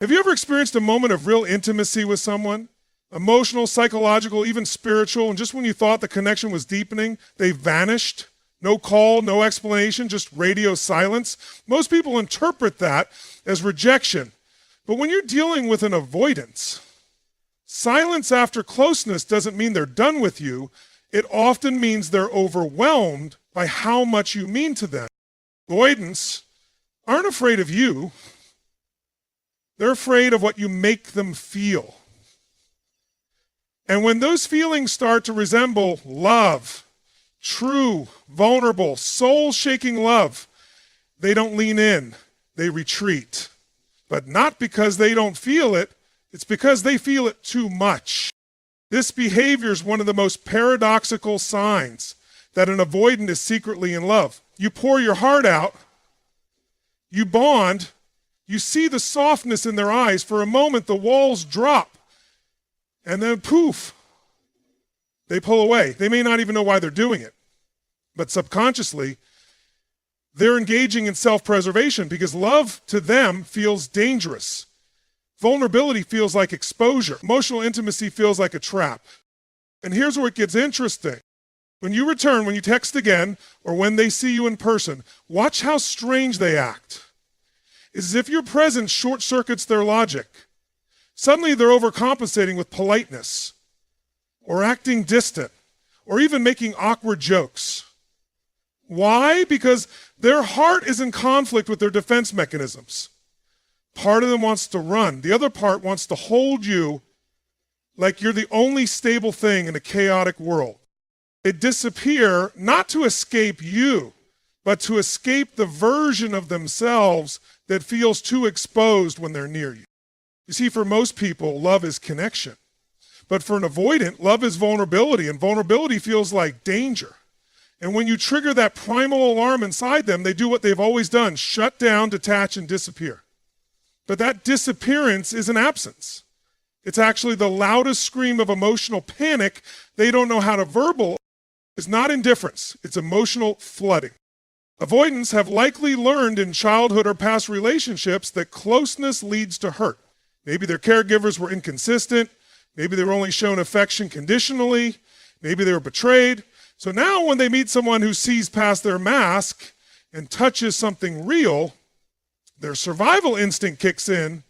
Have you ever experienced a moment of real intimacy with someone? Emotional, psychological, even spiritual, and just when you thought the connection was deepening, they vanished? No call, no explanation, just radio silence? Most people interpret that as rejection. But when you're dealing with an avoidance, silence after closeness doesn't mean they're done with you. It often means they're overwhelmed by how much you mean to them. Avoidants aren't afraid of you. They're afraid of what you make them feel. And when those feelings start to resemble love, true, vulnerable, soul-shaking love, they don't lean in, they retreat. But not because they don't feel it, it's because they feel it too much. This behavior is one of the most paradoxical signs that an avoidant is secretly in love. You pour your heart out, you bond, you see the softness in their eyes. For a moment, the walls drop, and then poof, they pull away. They may not even know why they're doing it, but subconsciously, they're engaging in self-preservation because love to them feels dangerous. Vulnerability feels like exposure. Emotional intimacy feels like a trap. And here's where it gets interesting. When you return, when you text again, or when they see you in person, watch how strange they act. It's as if your presence short-circuits their logic. Suddenly they're overcompensating with politeness, or acting distant, or even making awkward jokes. Why? Because their heart is in conflict with their defense mechanisms. Part of them wants to run. The other part wants to hold you like you're the only stable thing in a chaotic world. They disappear not to escape you, but to escape the version of themselves that feels too exposed when they're near you. You see, for most people, love is connection. But for an avoidant, love is vulnerability, and vulnerability feels like danger. And when you trigger that primal alarm inside them, they do what they've always done: shut down, detach, and disappear. But that disappearance is an absence. It's actually the loudest scream of emotional panic they don't know how to verbalize. It's not indifference, it's emotional flooding. Avoidants have likely learned in childhood or past relationships that closeness leads to hurt. Maybe their caregivers were inconsistent, maybe they were only shown affection conditionally, maybe they were betrayed. So now when they meet someone who sees past their mask and touches something real, their survival instinct kicks in.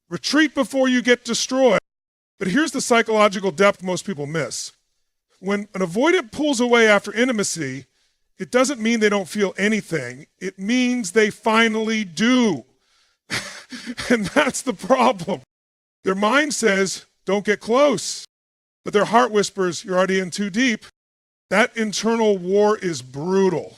Retreat before you get destroyed. But here's the psychological depth most people miss. When an avoidant pulls away after intimacy, it doesn't mean they don't feel anything. It means they finally do. And that's the problem. Their mind says, don't get close. But their heart whispers, you're already in too deep. That internal war is brutal.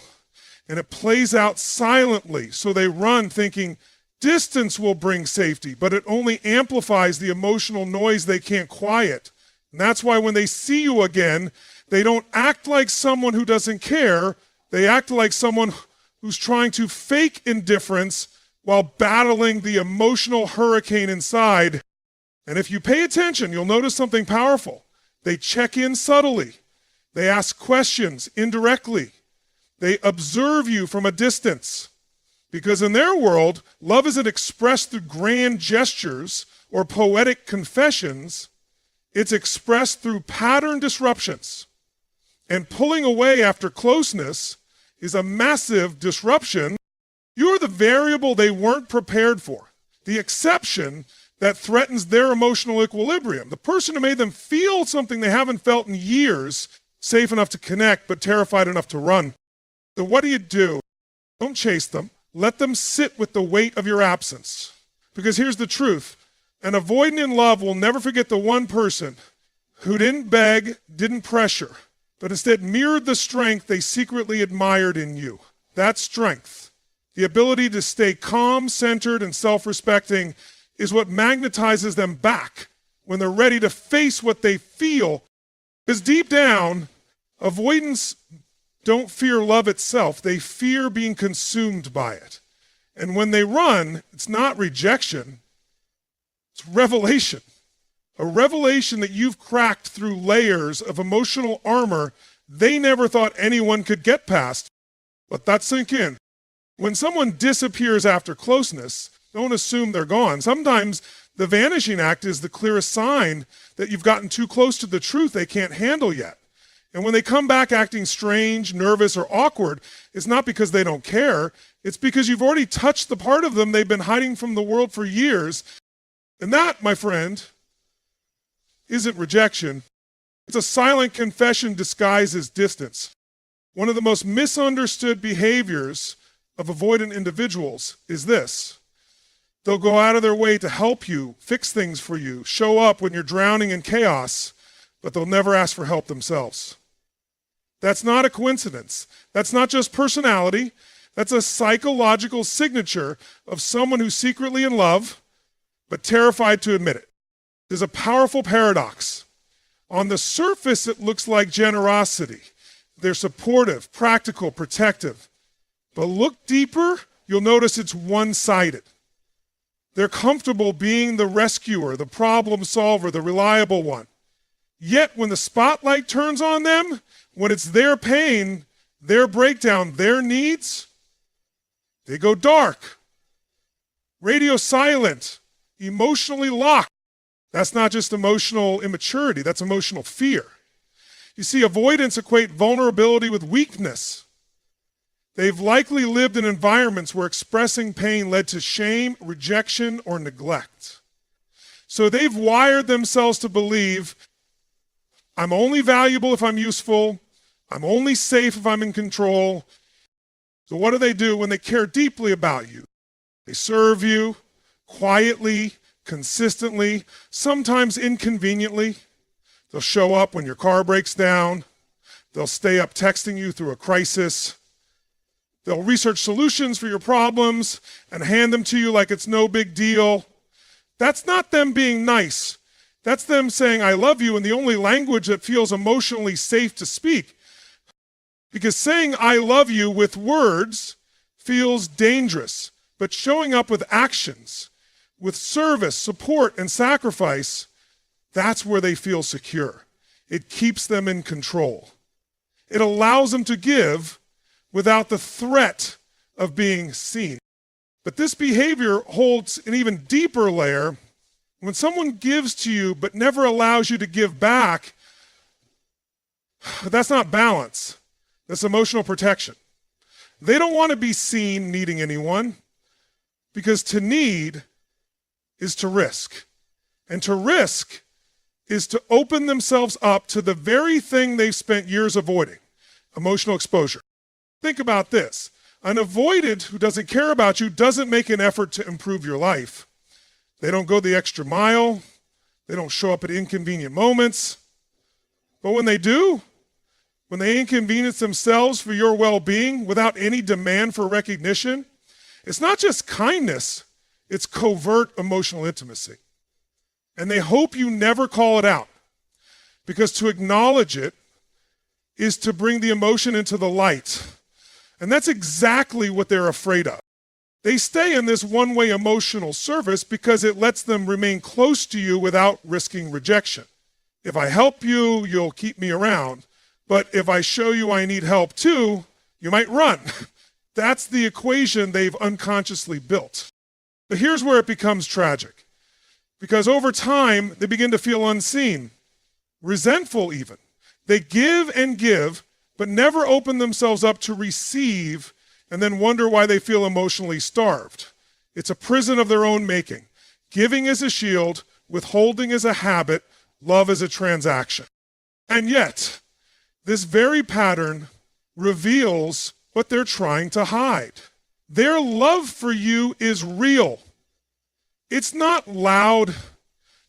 And it plays out silently. So they run thinking distance will bring safety, but it only amplifies the emotional noise they can't quiet. And that's why when they see you again, they don't act like someone who doesn't care. They act like someone who's trying to fake indifference while battling the emotional hurricane inside. And if you pay attention, you'll notice something powerful. They check in subtly. They ask questions indirectly. They observe you from a distance. Because in their world, love isn't expressed through grand gestures or poetic confessions. It's expressed through pattern disruptions. And pulling away after closeness is a massive disruption. You're the variable they weren't prepared for, the exception that threatens their emotional equilibrium, the person who made them feel something they haven't felt in years, safe enough to connect, but terrified enough to run. So what do? Don't chase them. Let them sit with the weight of your absence. Because here's the truth. An avoidant in love will never forget the one person who didn't beg, didn't pressure, but instead mirrored the strength they secretly admired in you. That strength, the ability to stay calm, centered, and self-respecting, is what magnetizes them back when they're ready to face what they feel. Because deep down, avoidants don't fear love itself. They fear being consumed by it. And when they run, it's not rejection, it's revelation. A revelation that you've cracked through layers of emotional armor they never thought anyone could get past. Let that sink in. When someone disappears after closeness, Don't assume they're gone. Sometimes the vanishing act is the clearest sign that you've gotten too close to the truth they can't handle yet. And when they come back acting strange, nervous, or awkward, it's not because they don't care. It's because you've already touched the part of them they've been hiding from the world for years. And that, my friend, isn't rejection. It's a silent confession disguised as distance. One of the most misunderstood behaviors of avoidant individuals is this. They'll go out of their way to help you, fix things for you, show up when you're drowning in chaos, but they'll never ask for help themselves. That's not a coincidence. That's not just personality. That's a psychological signature of someone who's secretly in love, but terrified to admit it. There's a powerful paradox. On the surface, it looks like generosity. They're supportive, practical, protective. But look deeper, you'll notice it's one-sided. They're comfortable being the rescuer, the problem solver, the reliable one. Yet when the spotlight turns on them, when it's their pain, their breakdown, their needs, they go dark, radio silent, emotionally locked. That's not just emotional immaturity, that's emotional fear. You see, avoidants equate vulnerability with weakness. They've likely lived in environments where expressing pain led to shame, rejection, or neglect. So they've wired themselves to believe, I'm only valuable if I'm useful, I'm only safe if I'm in control. So what do when they care deeply about you? They serve you quietly, consistently, sometimes inconveniently. They'll show up when your car breaks down. They'll stay up texting you through a crisis. They'll research solutions for your problems and hand them to you like it's no big deal. That's not them being nice. That's them saying, I love you in the only language that feels emotionally safe to speak. Because saying I love you with words feels dangerous, but showing up with actions, with service, support, and sacrifice, that's where they feel secure. It keeps them in control. It allows them to give without the threat of being seen. But this behavior holds an even deeper layer. When someone gives to you but never allows you to give back, that's not balance. That's emotional protection. They don't want to be seen needing anyone, because to need is to risk. And to risk is to open themselves up to the very thing they've spent years avoiding, emotional exposure. Think about this. An avoidant who doesn't care about you doesn't make an effort to improve your life. They don't go the extra mile. They don't show up at inconvenient moments. But when they do, when they inconvenience themselves for your well-being without any demand for recognition, it's not just kindness, it's covert emotional intimacy. And they hope you never call it out, because to acknowledge it is to bring the emotion into the light. And that's exactly what they're afraid of. They stay in this one-way emotional service because it lets them remain close to you without risking rejection. If I help you, you'll keep me around. But if I show you I need help too, you might run. That's the equation they've unconsciously built. But here's where it becomes tragic. Because over time, they begin to feel unseen, resentful even. They give and give, but never open themselves up to receive, and then wonder why they feel emotionally starved. It's a prison of their own making. Giving is a shield, withholding is a habit, love is a transaction. And yet, this very pattern reveals what they're trying to hide. Their love for you is real. It's not loud,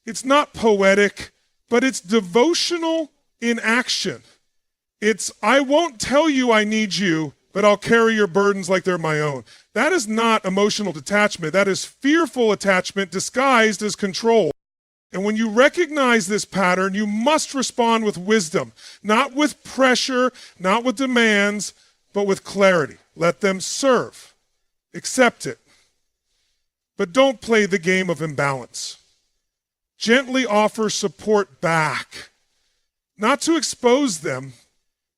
it's not poetic, but it's devotional in action. It's, I won't tell you I need you, but I'll carry your burdens like they're my own. That is not emotional detachment. That is fearful attachment disguised as control. And when you recognize this pattern, you must respond with wisdom, not with pressure, not with demands, but with clarity. Let them serve. Accept it. But don't play the game of imbalance. Gently offer support back, not to expose them,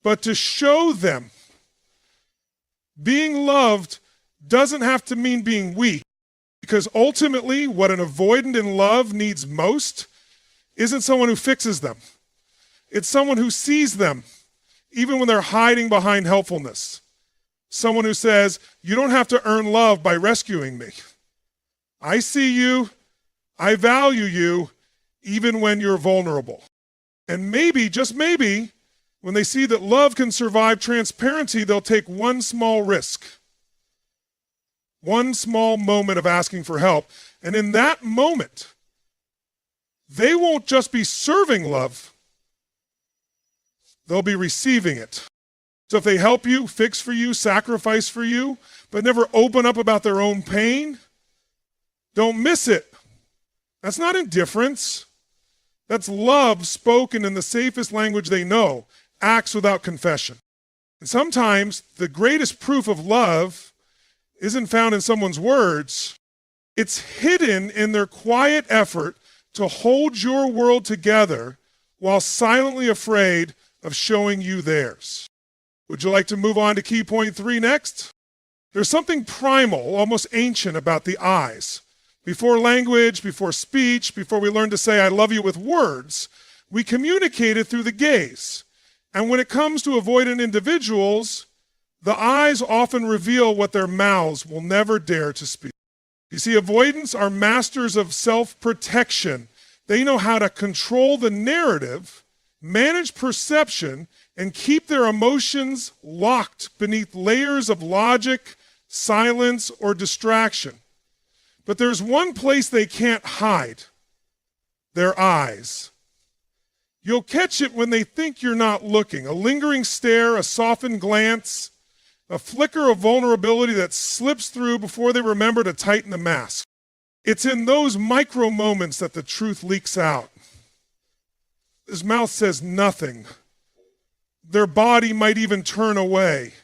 but to show them. Being loved doesn't have to mean being weak, Because ultimately, what an avoidant in love needs most isn't someone who fixes them. It's someone who sees them, even when they're hiding behind helpfulness. Someone who says, you don't have to earn love by rescuing me. I see you, I value you, even when you're vulnerable. And maybe, just maybe, when they see that love can survive transparency, they'll take one small risk, one small moment of asking for help. And in that moment, they won't just be serving love, they'll be receiving it. So if they help you, fix for you, sacrifice for you, but never open up about their own pain, don't miss it. That's not indifference. That's love spoken in the safest language they know, acts without confession. And sometimes the greatest proof of love isn't found in someone's words. It's hidden in their quiet effort to hold your world together while silently afraid of showing you theirs. Would you like to move on to key point 3 next? There's something primal, almost ancient about the eyes. Before language, before speech, before we learn to say I love you with words, we communicated through the gaze. And when it comes to avoidant individuals, the eyes often reveal what their mouths will never dare to speak. You see, avoidants are masters of self-protection. They know how to control the narrative, manage perception, and keep their emotions locked beneath layers of logic, silence, or distraction. But there's one place they can't hide: their eyes. You'll catch it when they think you're not looking. A lingering stare, a softened glance, a flicker of vulnerability that slips through before they remember to tighten the mask. It's in those micro moments that the truth leaks out. His mouth says nothing. Their body might even turn away.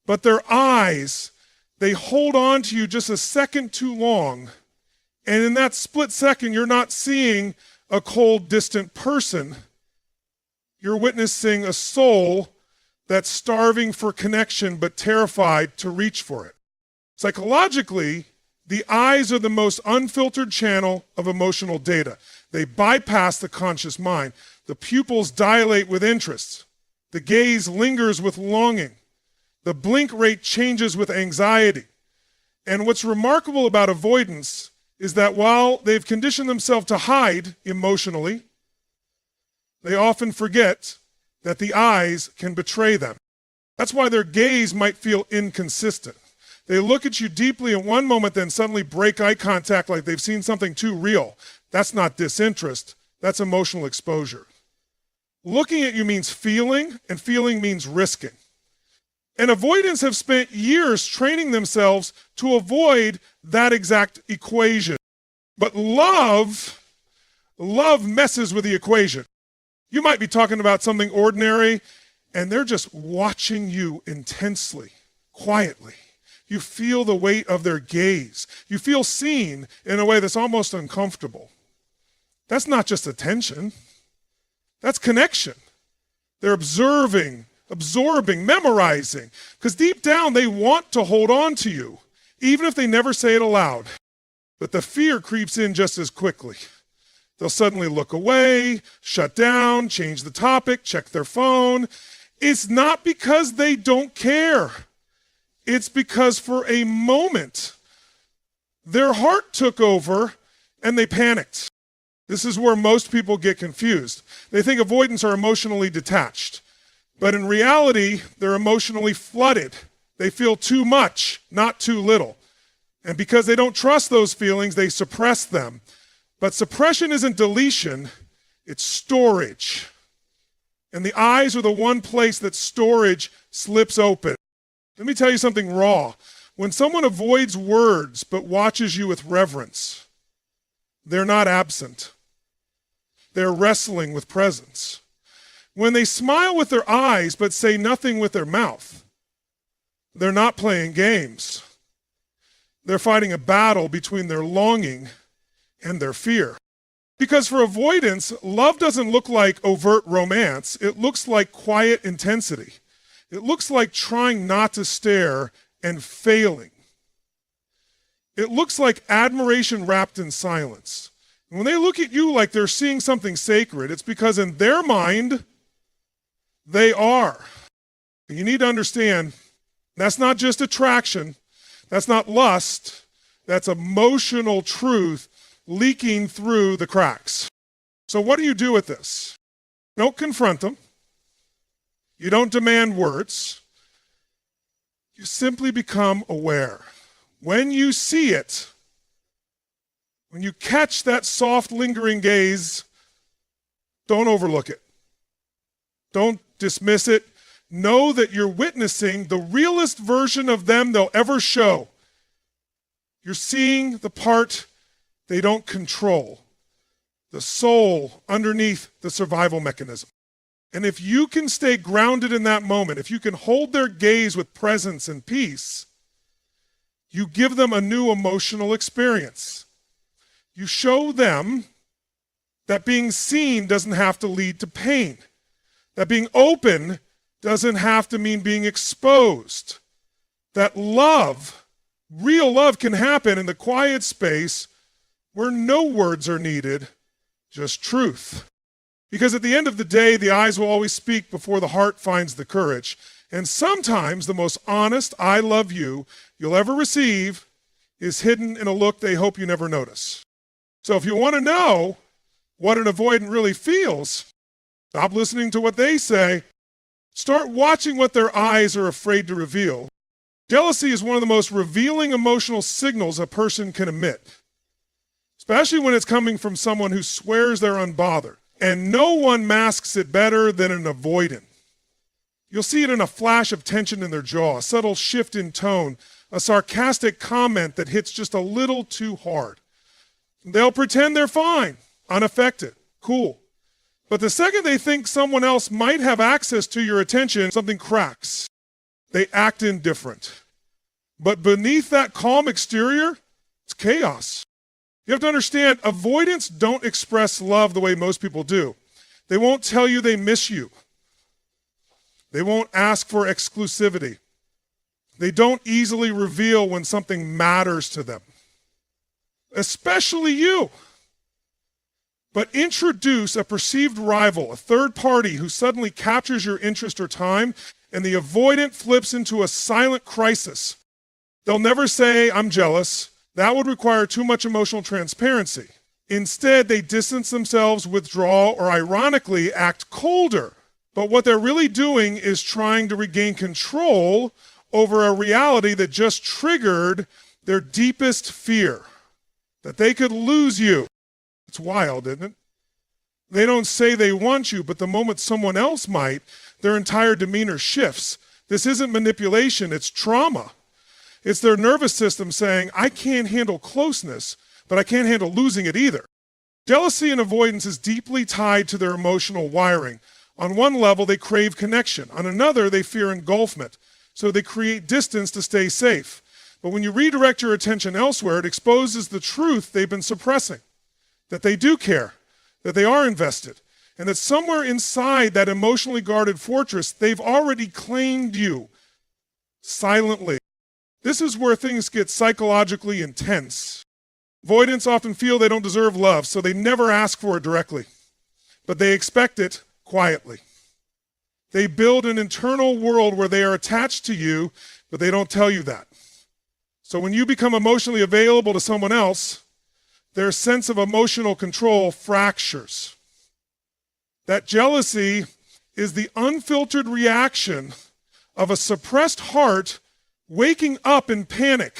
But their eyes, they hold on to you just a second too long. And in that split second, you're not seeing a cold, distant person. You're witnessing a soul that's starving for connection but terrified to reach for it. Psychologically, the eyes are the most unfiltered channel of emotional data. They bypass the conscious mind. The pupils dilate with interest. The gaze lingers with longing. The blink rate changes with anxiety. And what's remarkable about avoidance is that while they've conditioned themselves to hide emotionally, they often forget that the eyes can betray them. That's why their gaze might feel inconsistent. They look at you deeply in one moment, then suddenly break eye contact like they've seen something too real. That's not disinterest, that's emotional exposure. Looking at you means feeling, and feeling means risking. And avoidants have spent years training themselves to avoid that exact equation. But love messes with the equation. You might be talking about something ordinary, and they're just watching you intensely, quietly. You feel the weight of their gaze. You feel seen in a way that's almost uncomfortable. That's not just attention. That's connection. They're observing, absorbing, memorizing, because deep down they want to hold on to you, even if they never say it aloud. But the fear creeps in just as quickly. They'll suddenly look away, shut down, change the topic, check their phone. It's not because they don't care. It's because for a moment, their heart took over and they panicked. This is where most people get confused. They think avoidants are emotionally detached. But in reality, they're emotionally flooded. They feel too much, not too little. And because they don't trust those feelings, they suppress them. But suppression isn't deletion, it's storage. And the eyes are the one place that storage slips open. Let me tell you something raw. When someone avoids words but watches you with reverence, they're not absent. They're wrestling with presence. When they smile with their eyes but say nothing with their mouth, they're not playing games. They're fighting a battle between their longing and their fear. Because for avoidance, love doesn't look like overt romance. It looks like quiet intensity. It looks like trying not to stare and failing. It looks like admiration wrapped in silence. And when they look at you like they're seeing something sacred, it's because in their mind, they are. You need to understand, that's not just attraction, that's not lust, that's emotional truth leaking through the cracks. So what do you do with this? You don't confront them. You don't demand words. You simply become aware. When you see it, when you catch that soft, lingering gaze, don't overlook it. Don't dismiss it. Know that you're witnessing the realest version of them they'll ever show. You're seeing the part they don't control, the soul underneath the survival mechanism. And if you can stay grounded in that moment, if you can hold their gaze with presence and peace, you give them a new emotional experience. You show them that being seen doesn't have to lead to pain, that being open doesn't have to mean being exposed, that love, real love, can happen in the quiet space where no words are needed, just truth. Because at the end of the day, the eyes will always speak before the heart finds the courage. And sometimes the most honest "I love you" you'll ever receive is hidden in a look they hope you never notice. So if you want to know what an avoidant really feels, stop listening to what they say. Start watching what their eyes are afraid to reveal. Jealousy is one of the most revealing emotional signals a person can emit, especially when it's coming from someone who swears they're unbothered. And no one masks it better than an avoidant. You'll see it in a flash of tension in their jaw, a subtle shift in tone, a sarcastic comment that hits just a little too hard. They'll pretend they're fine, unaffected, cool. But the second they think someone else might have access to your attention, something cracks. They act indifferent. But beneath that calm exterior, it's chaos. You have to understand, avoidants don't express love the way most people do. They won't tell you they miss you. They won't ask for exclusivity. They don't easily reveal when something matters to them, especially you. But introduce a perceived rival, a third party who suddenly captures your interest or time, and the avoidant flips into a silent crisis. They'll never say, "I'm jealous." That would require too much emotional transparency. Instead, they distance themselves, withdraw, or ironically act colder. But what they're really doing is trying to regain control over a reality that just triggered their deepest fear, that they could lose you. It's wild, isn't it? They don't say they want you, but the moment someone else might, their entire demeanor shifts. This isn't manipulation, it's trauma. It's their nervous system saying, "I can't handle closeness, but I can't handle losing it either." Jealousy and avoidance is deeply tied to their emotional wiring. On one level, they crave connection. On another, they fear engulfment. So they create distance to stay safe. But when you redirect your attention elsewhere, it exposes the truth they've been suppressing, that they do care, that they are invested, and that somewhere inside that emotionally guarded fortress, they've already claimed you silently. This is where things get psychologically intense. Avoidants often feel they don't deserve love, so they never ask for it directly, but they expect it quietly. They build an internal world where they are attached to you, but they don't tell you that. So when you become emotionally available to someone else, their sense of emotional control fractures. That jealousy is the unfiltered reaction of a suppressed heart waking up in panic.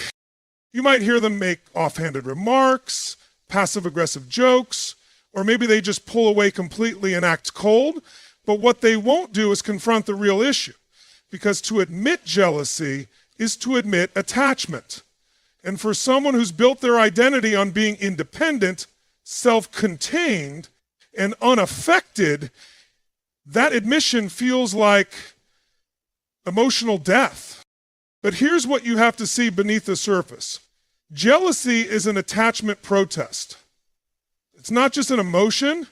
You might hear them make offhanded remarks, passive-aggressive jokes, or maybe they just pull away completely and act cold. But what they won't do is confront the real issue, because to admit jealousy is to admit attachment. And for someone who's built their identity on being independent, self-contained, and unaffected, that admission feels like emotional death. But here's what you have to see beneath the surface. Jealousy is an attachment protest. It's not just an emotion.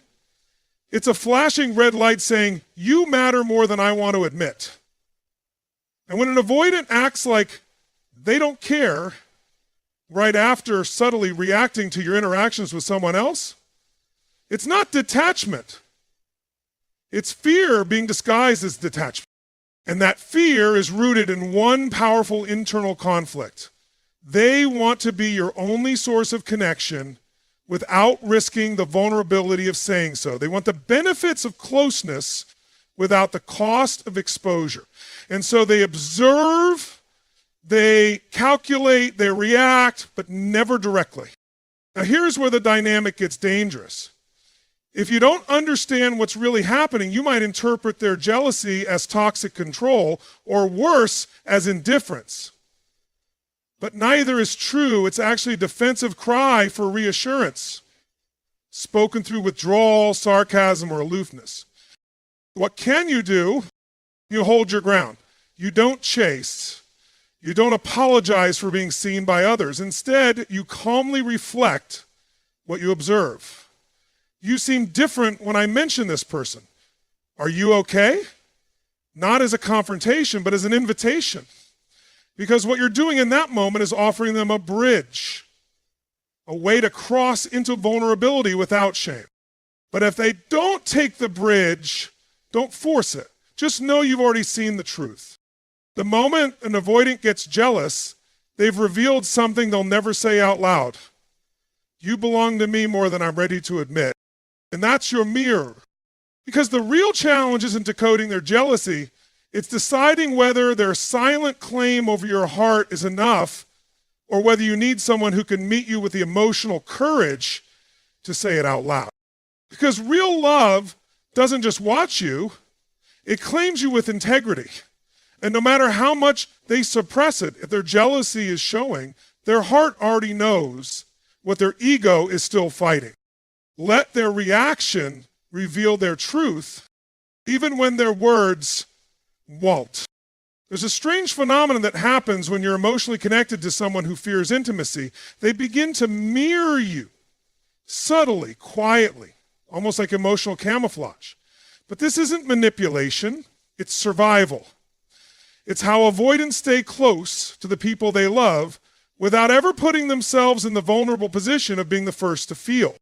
It's a flashing red light saying, "You matter more than I want to admit." And when an avoidant acts like they don't care, right after subtly reacting to your interactions with someone else? It's not detachment. It's fear being disguised as detachment. And that fear is rooted in one powerful internal conflict. They want to be your only source of connection without risking the vulnerability of saying so. They want the benefits of closeness without the cost of exposure. And so they observe, they calculate, they react, but never directly. Now here's where the dynamic gets dangerous. If you don't understand what's really happening, you might interpret their jealousy as toxic control, or worse, as indifference. But neither is true. It's actually a defensive cry for reassurance, spoken through withdrawal, sarcasm, or aloofness. What can you do? You hold your ground. You don't chase. You don't apologize for being seen by others. Instead, you calmly reflect what you observe. You seem different when I mention this person. Are you okay? Not as a confrontation, but as an invitation. Because what you're doing in that moment is offering them a bridge, a way to cross into vulnerability without shame. But if they don't take the bridge, don't force it. Just know you've already seen the truth. The moment an avoidant gets jealous, they've revealed something they'll never say out loud. You belong to me more than I'm ready to admit. And that's your mirror. Because the real challenge isn't decoding their jealousy, it's deciding whether their silent claim over your heart is enough or whether you need someone who can meet you with the emotional courage to say it out loud. Because real love doesn't just watch you, it claims you with integrity. And no matter how much they suppress it, if their jealousy is showing, their heart already knows what their ego is still fighting. Let their reaction reveal their truth, even when their words won't. There's a strange phenomenon that happens when you're emotionally connected to someone who fears intimacy. They begin to mirror you subtly, quietly, almost like emotional camouflage. But this isn't manipulation, it's survival. It's how avoidants stay close to the people they love without ever putting themselves in the vulnerable position of being the first to feel.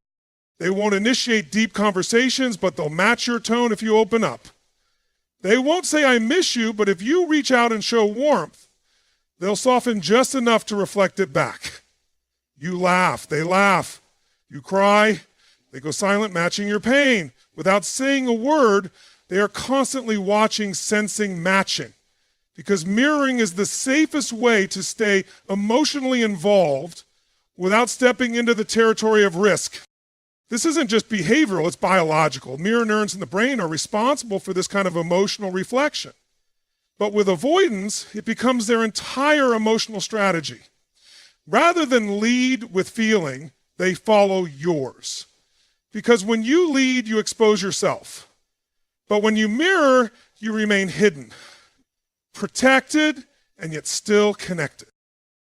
They won't initiate deep conversations, but they'll match your tone if you open up. They won't say, I miss you, but if you reach out and show warmth, they'll soften just enough to reflect it back. You laugh, they laugh. You cry, they go silent, matching your pain. Without saying a word, they are constantly watching, sensing, matching. Because mirroring is the safest way to stay emotionally involved without stepping into the territory of risk. This isn't just behavioral, it's biological. Mirror neurons in the brain are responsible for this kind of emotional reflection. But with avoidance, it becomes their entire emotional strategy. Rather than lead with feeling, they follow yours. Because when you lead, you expose yourself. But when you mirror, you remain hidden, protected, and yet still connected.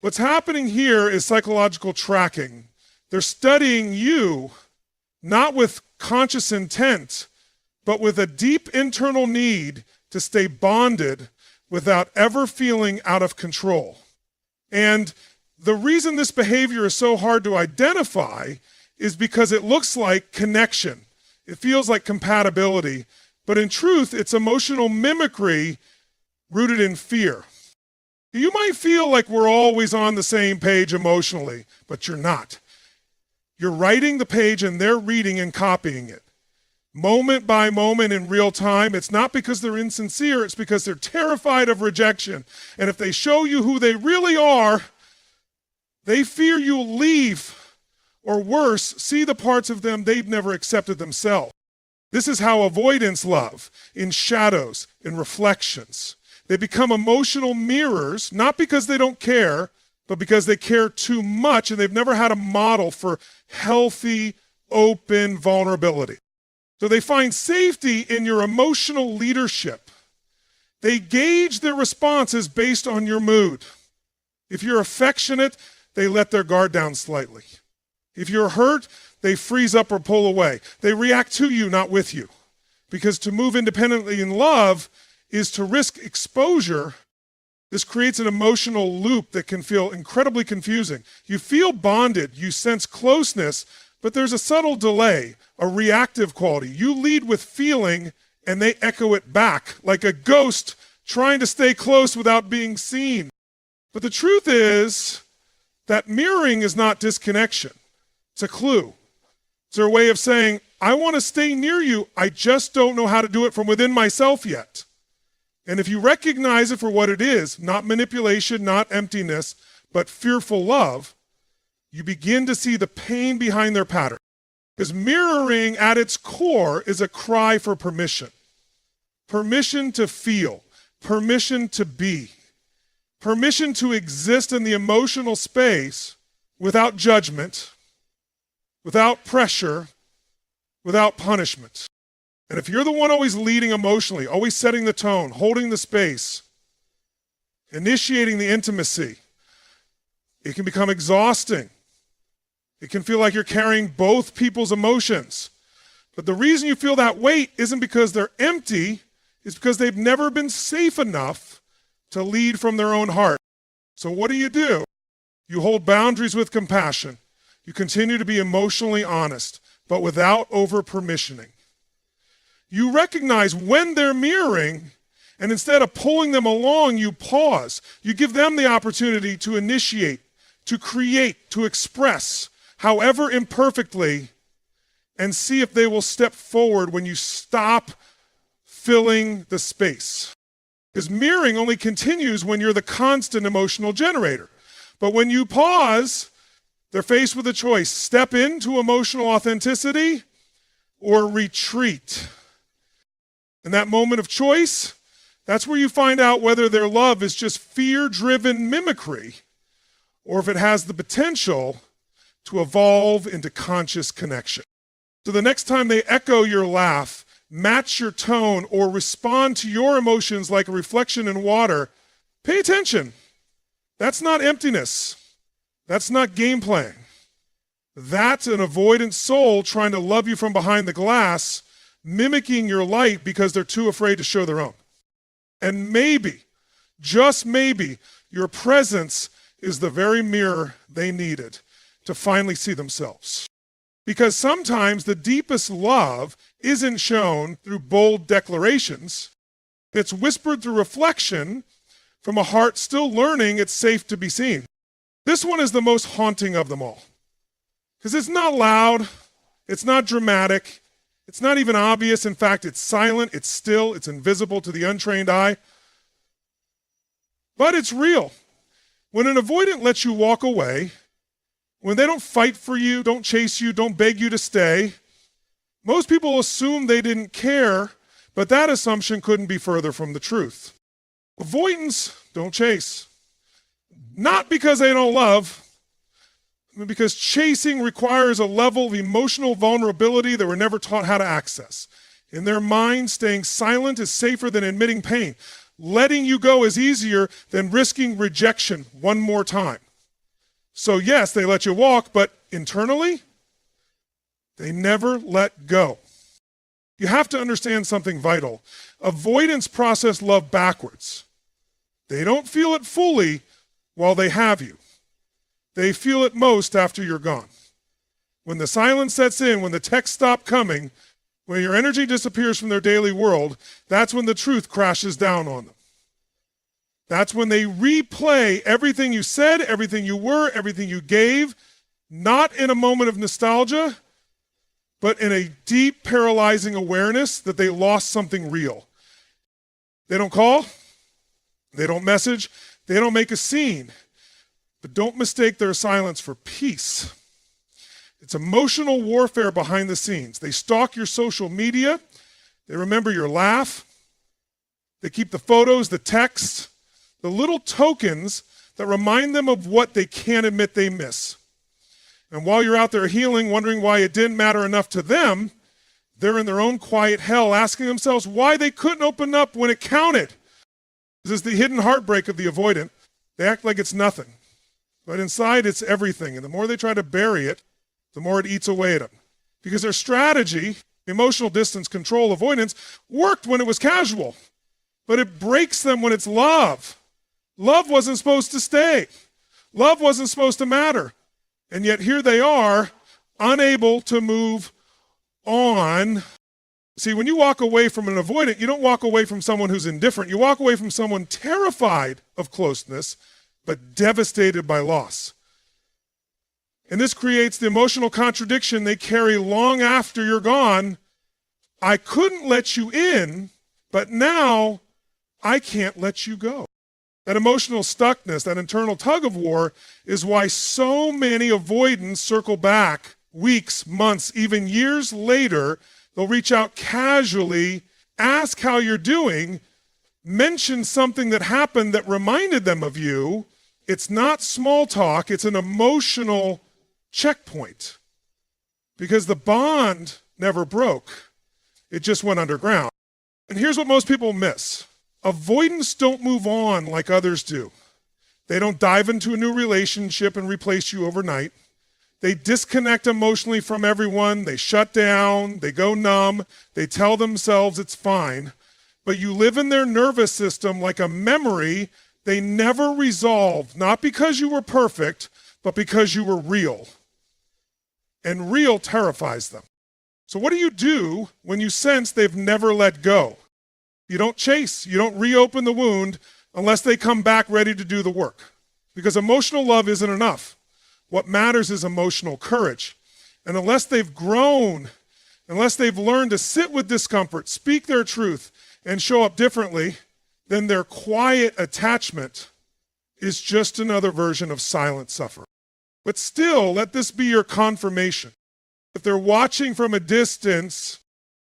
What's happening here is psychological tracking. They're studying you, not with conscious intent, but with a deep internal need to stay bonded without ever feeling out of control. And the reason this behavior is so hard to identify is because it looks like connection. It feels like compatibility, but in truth, it's emotional mimicry rooted in fear. You might feel like we're always on the same page emotionally, but you're not. You're writing the page and they're reading and copying it. Moment by moment in real time. It's not because they're insincere, it's because they're terrified of rejection. And if they show you who they really are, they fear you'll leave, or worse, see the parts of them they've never accepted themselves. This is how avoidants love, in shadows, in reflections. They become emotional mirrors, not because they don't care, but because they care too much and they've never had a model for healthy, open vulnerability. So they find safety in your emotional leadership. They gauge their responses based on your mood. If you're affectionate, they let their guard down slightly. If you're hurt, they freeze up or pull away. They react to you, not with you. Because to move independently in love is to risk exposure. This creates an emotional loop that can feel incredibly confusing. You feel bonded, you sense closeness, but there's a subtle delay, a reactive quality. You lead with feeling and they echo it back like a ghost trying to stay close without being seen. But the truth is that mirroring is not disconnection. It's a clue. It's their way of saying, I want to stay near you, I just don't know how to do it from within myself yet. And if you recognize it for what it is, not manipulation, not emptiness, but fearful love, you begin to see the pain behind their pattern. Because mirroring at its core is a cry for permission. Permission to feel, permission to be, permission to exist in the emotional space without judgment, without pressure, without punishment. And if you're the one always leading emotionally, always setting the tone, holding the space, initiating the intimacy, it can become exhausting. It can feel like you're carrying both people's emotions. But the reason you feel that weight isn't because they're empty, it's because they've never been safe enough to lead from their own heart. So what do? You hold boundaries with compassion. You continue to be emotionally honest, but without over-permissioning. You recognize when they're mirroring, and instead of pulling them along, you pause. You give them the opportunity to initiate, to create, to express, however imperfectly, and see if they will step forward when you stop filling the space. Because mirroring only continues when you're the constant emotional generator. But when you pause, they're faced with a choice: step into emotional authenticity or retreat. In that moment of choice, that's where you find out whether their love is just fear-driven mimicry or if it has the potential to evolve into conscious connection. So the next time they echo your laugh, match your tone, or respond to your emotions like a reflection in water, pay attention. That's not emptiness. That's not game playing. That's an avoidant soul trying to love you from behind the glass, mimicking your light because they're too afraid to show their own. And maybe, just maybe, your presence is the very mirror they needed to finally see themselves. Because sometimes the deepest love isn't shown through bold declarations. It's whispered through reflection from a heart still learning it's safe to be seen. This one is the most haunting of them all. Because it's not loud, it's not dramatic, it's not even obvious. In fact, it's silent, it's still, it's invisible to the untrained eye. But it's real. When an avoidant lets you walk away, when they don't fight for you, don't chase you, don't beg you to stay, most people assume they didn't care, but that assumption couldn't be further from the truth. Avoidants don't chase. Not because they don't love, but because chasing requires a level of emotional vulnerability they were never taught how to access. In their mind, staying silent is safer than admitting pain. Letting you go is easier than risking rejection one more time. So yes, they let you walk, but internally, they never let go. You have to understand something vital. Avoidants process love backwards. They don't feel it fully while they have you. They feel it most after you're gone. When the silence sets in, when the texts stop coming, when your energy disappears from their daily world, that's when the truth crashes down on them. That's when they replay everything you said, everything you were, everything you gave, not in a moment of nostalgia, but in a deep, paralyzing awareness that they lost something real. They don't call, they don't message, they don't make a scene, but don't mistake their silence for peace. It's emotional warfare behind the scenes. They stalk your social media, they remember your laugh, they keep the photos, the texts, the little tokens that remind them of what they can't admit they miss. And while you're out there healing, wondering why it didn't matter enough to them, they're in their own quiet hell, asking themselves why they couldn't open up when it counted. This is the hidden heartbreak of the avoidant. They act like it's nothing. But inside, it's everything. And the more they try to bury it, the more it eats away at them. Because their strategy, emotional distance, control, avoidance, worked when it was casual. But it breaks them when it's love. Love wasn't supposed to stay. Love wasn't supposed to matter. And yet here they are, unable to move on. See, when you walk away from an avoidant, you don't walk away from someone who's indifferent. You walk away from someone terrified of closeness, but devastated by loss. And this creates the emotional contradiction they carry long after you're gone. I couldn't let you in, but now I can't let you go. That emotional stuckness, that internal tug of war, is why so many avoidants circle back weeks, months, even years later. They'll reach out casually, ask how you're doing, mention something that happened that reminded them of you. It's not small talk, it's an emotional checkpoint. Because the bond never broke, it just went underground. And here's what most people miss. Avoidants don't move on like others do. They don't dive into a new relationship and replace you overnight. They disconnect emotionally from everyone. They shut down. They go numb. They tell themselves it's fine. But you live in their nervous system like a memory they never resolved, not because you were perfect, but because you were real. And real terrifies them. So what do you do when you sense they've never let go? You don't chase. You don't reopen the wound unless they come back ready to do the work. Because emotional love isn't enough. What matters is emotional courage. And unless they've grown, unless they've learned to sit with discomfort, speak their truth, and show up differently, then their quiet attachment is just another version of silent suffering. But still, let this be your confirmation. If they're watching from a distance,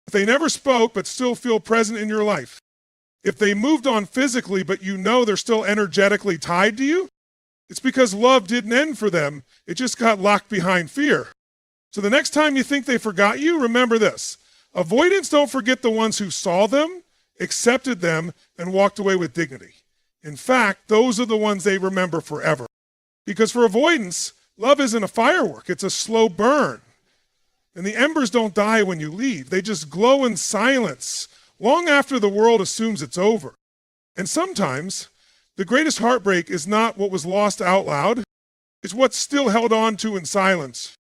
if they never spoke but still feel present in your life, if they moved on physically but you know they're still energetically tied to you, it's because love didn't end for them. It just got locked behind fear. So the next time you think they forgot you, remember this. Avoidants don't forget the ones who saw them, accepted them, and walked away with dignity. In fact, those are the ones they remember forever. Because for avoidance, love isn't a firework, it's a slow burn. And the embers don't die when you leave. They just glow in silence long after the world assumes it's over. And sometimes the greatest heartbreak is not what was lost out loud. It's what's still held on to in silence.